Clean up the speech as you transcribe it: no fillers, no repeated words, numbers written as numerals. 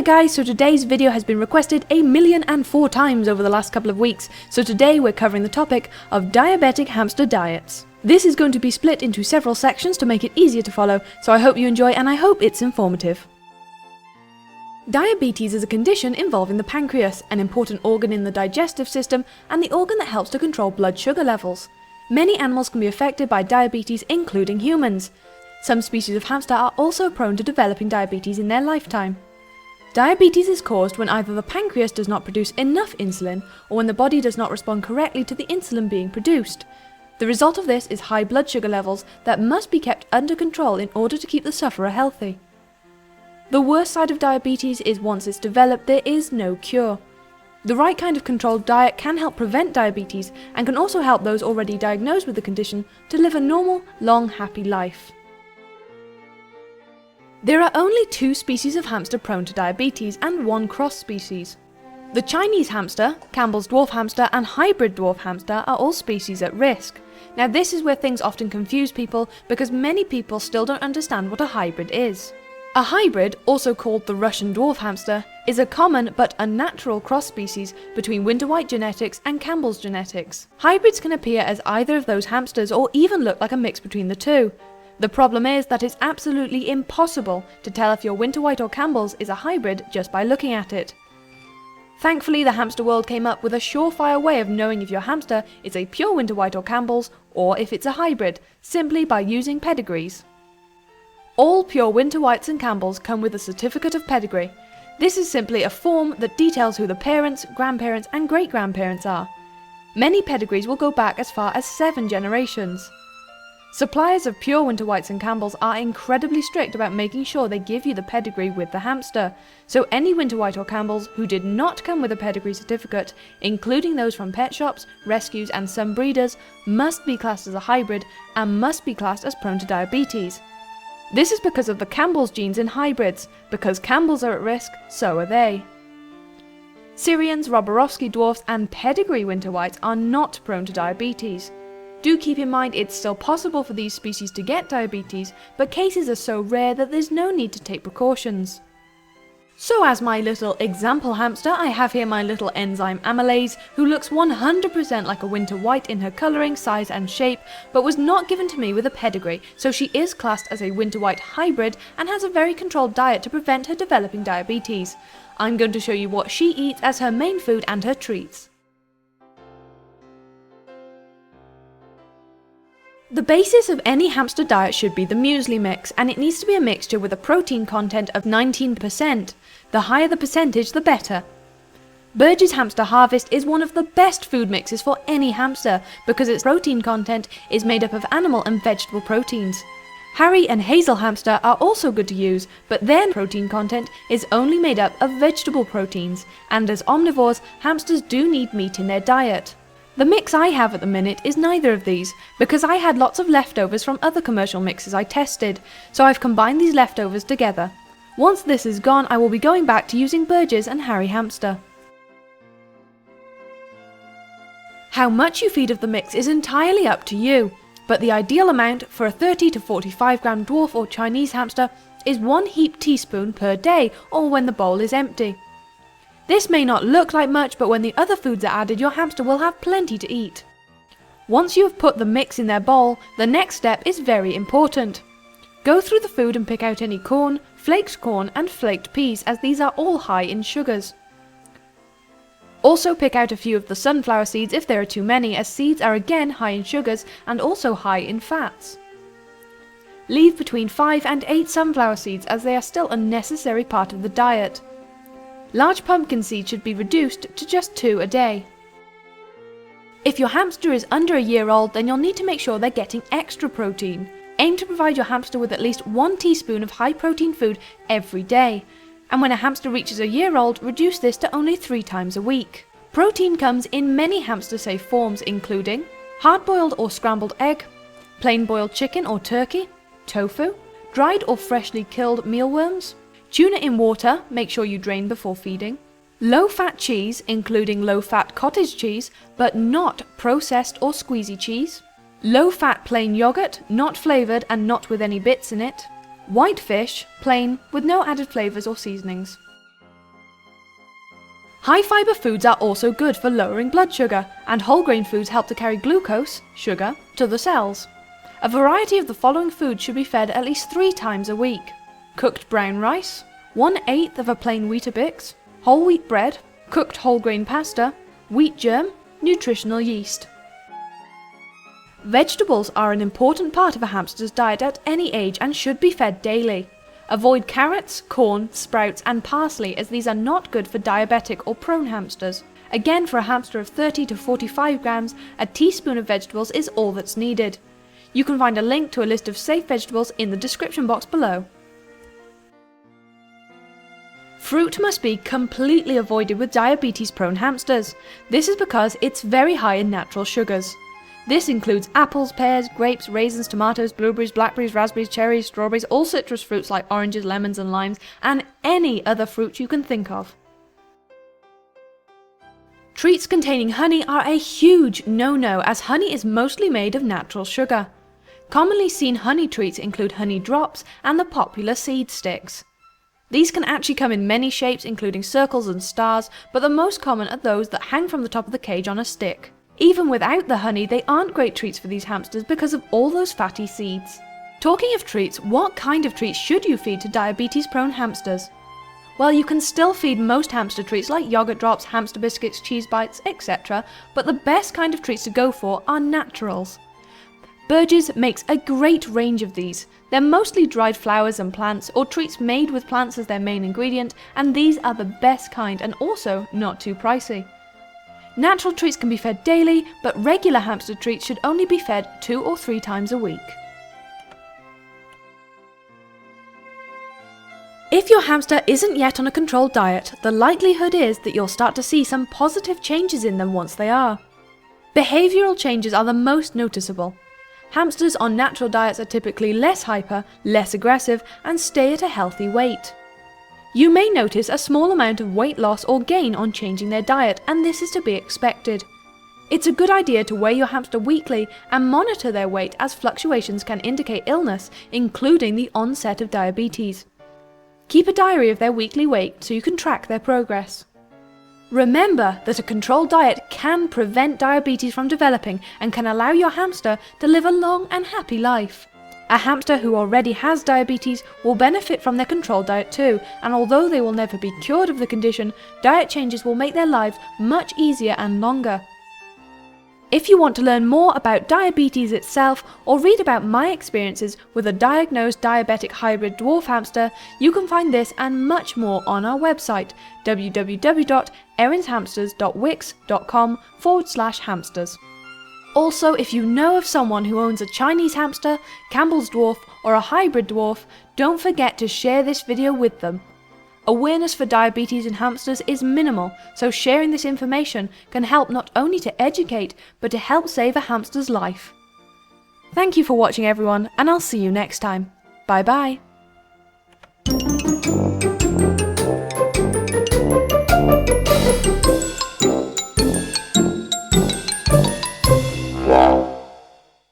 Hiya guys, so today's video has been requested 1,000,004 times over the last couple of weeks, so today we're covering the topic of diabetic hamster diets. This is going to be split into several sections to make it easier to follow, so I hope you enjoy and I hope it's informative. Diabetes is a condition involving the pancreas, an important organ in the digestive system and the organ that helps to control blood sugar levels. Many animals can be affected by diabetes, including humans. Some species of hamster are also prone to developing diabetes in their lifetime. Diabetes is caused when either the pancreas does not produce enough insulin or when the body does not respond correctly to the insulin being produced. The result of this is high blood sugar levels that must be kept under control in order to keep the sufferer healthy. The worst side of diabetes is once it's developed, there is no cure. The right kind of controlled diet can help prevent diabetes and can also help those already diagnosed with the condition to live a normal, long, happy life. There are only 2 species of hamster prone to diabetes and 1 cross species. The Chinese hamster, Campbell's dwarf hamster and hybrid dwarf hamster are all species at risk. Now this is where things often confuse people because many people still don't understand what a hybrid is. A hybrid, also called the Russian dwarf hamster, is a common but unnatural cross species between winter white genetics and Campbell's genetics. Hybrids can appear as either of those hamsters or even look like a mix between the two. The problem is that it's absolutely impossible to tell if your winter white or Campbell's is a hybrid just by looking at it. Thankfully, the hamster world came up with a surefire way of knowing if your hamster is a pure winter white or Campbell's or if it's a hybrid, simply by using pedigrees. All pure winter whites and Campbell's come with a certificate of pedigree. This is simply a form that details who the parents, grandparents and great-grandparents are. Many pedigrees will go back as far as 7 generations. Suppliers of pure winter whites and Campbell's are incredibly strict about making sure they give you the pedigree with the hamster, so any winter white or Campbell's who did not come with a pedigree certificate, including those from pet shops, rescues and some breeders, must be classed as a hybrid and must be classed as prone to diabetes. This is because of the Campbell's genes in hybrids. Because Campbell's are at risk, so are they. Syrians, Roborovsky dwarfs and pedigree winter whites are not prone to diabetes. Do keep in mind it's still possible for these species to get diabetes, but cases are so rare that there's no need to take precautions. So as my little example hamster, I have here my little enzyme amylase, who looks 100% like a winter white in her colouring, size and shape, but was not given to me with a pedigree, so she is classed as a winter white hybrid and has a very controlled diet to prevent her developing diabetes. I'm going to show you what she eats as her main food and her treats. The basis of any hamster diet should be the muesli mix, and it needs to be a mixture with a protein content of 19%. The higher the percentage, the better. Burgess Hamster Harvest is one of the best food mixes for any hamster because its protein content is made up of animal and vegetable proteins. Harry and Hazel Hamster are also good to use, but their protein content is only made up of vegetable proteins, and as omnivores, hamsters do need meat in their diet. The mix I have at the minute is neither of these, because I had lots of leftovers from other commercial mixes I tested, so I've combined these leftovers together. Once this is gone, I will be going back to using Burgess and Harry Hamster. How much you feed of the mix is entirely up to you, but the ideal amount for a 30 to 45 gram dwarf or Chinese hamster is 1 heap teaspoon per day or when the bowl is empty. This may not look like much, but when the other foods are added, your hamster will have plenty to eat. Once you have put the mix in their bowl, the next step is very important. Go through the food and pick out any corn, flaked corn and flaked peas, as these are all high in sugars. Also pick out a few of the sunflower seeds if there are too many, as seeds are again high in sugars and also high in fats. Leave between 5 and 8 sunflower seeds, as they are still a necessary part of the diet. Large pumpkin seeds should be reduced to just 2 a day. If your hamster is under a year old, then you'll need to make sure they're getting extra protein. Aim to provide your hamster with at least 1 teaspoon of high protein food every day. And when a hamster reaches a year old, reduce this to only 3 times a week. Protein comes in many hamster-safe forms, including hard-boiled or scrambled egg, plain boiled chicken or turkey, tofu, dried or freshly killed mealworms, tuna in water, make sure you drain before feeding. Low-fat cheese, including low-fat cottage cheese, but not processed or squeezy cheese. Low-fat plain yogurt, not flavoured and not with any bits in it. White fish, plain, with no added flavours or seasonings. High fibre foods are also good for lowering blood sugar, and whole grain foods help to carry glucose, sugar, to the cells. A variety of the following foods should be fed at least 3 times a week: cooked brown rice, 1/8 of a plain Weetabix, whole wheat bread, cooked whole grain pasta, wheat germ, nutritional yeast. Vegetables are an important part of a hamster's diet at any age and should be fed daily. Avoid carrots, corn, sprouts and parsley, as these are not good for diabetic or prone hamsters. Again, for a hamster of 30 to 45 grams, a teaspoon of vegetables is all that's needed. You can find a link to a list of safe vegetables in the description box below. Fruit must be completely avoided with diabetes-prone hamsters. This is because it's very high in natural sugars. This includes apples, pears, grapes, raisins, tomatoes, blueberries, blackberries, raspberries, cherries, strawberries, all citrus fruits like oranges, lemons and limes, and any other fruit you can think of. Treats containing honey are a huge no-no, as honey is mostly made of natural sugar. Commonly seen honey treats include honey drops and the popular seed sticks. These can actually come in many shapes, including circles and stars, but the most common are those that hang from the top of the cage on a stick. Even without the honey, they aren't great treats for these hamsters because of all those fatty seeds. Talking of treats, what kind of treats should you feed to diabetes-prone hamsters? Well, you can still feed most hamster treats like yogurt drops, hamster biscuits, cheese bites, etc., but the best kind of treats to go for are naturals. Burgess makes a great range of these. They're mostly dried flowers and plants, or treats made with plants as their main ingredient, and these are the best kind and also not too pricey. Natural treats can be fed daily, but regular hamster treats should only be fed 2 or 3 times a week. If your hamster isn't yet on a controlled diet, the likelihood is that you'll start to see some positive changes in them once they are. Behavioural changes are the most noticeable. Hamsters on natural diets are typically less hyper, less aggressive, and stay at a healthy weight. You may notice a small amount of weight loss or gain on changing their diet, and this is to be expected. It's a good idea to weigh your hamster weekly and monitor their weight, as fluctuations can indicate illness, including the onset of diabetes. Keep a diary of their weekly weight so you can track their progress. Remember that a controlled diet can prevent diabetes from developing and can allow your hamster to live a long and happy life. A hamster who already has diabetes will benefit from their controlled diet too, and although they will never be cured of the condition, diet changes will make their lives much easier and longer. If you want to learn more about diabetes itself or read about my experiences with a diagnosed diabetic hybrid dwarf hamster, you can find this and much more on our website www.erinshamsters.wix.com/hamsters. Also, if you know of someone who owns a Chinese hamster, Campbell's dwarf, or a hybrid dwarf, don't forget to share this video with them. Awareness for diabetes in hamsters is minimal, so sharing this information can help not only to educate, but to help save a hamster's life. Thank you for watching everyone, and I'll see you next time. Bye bye.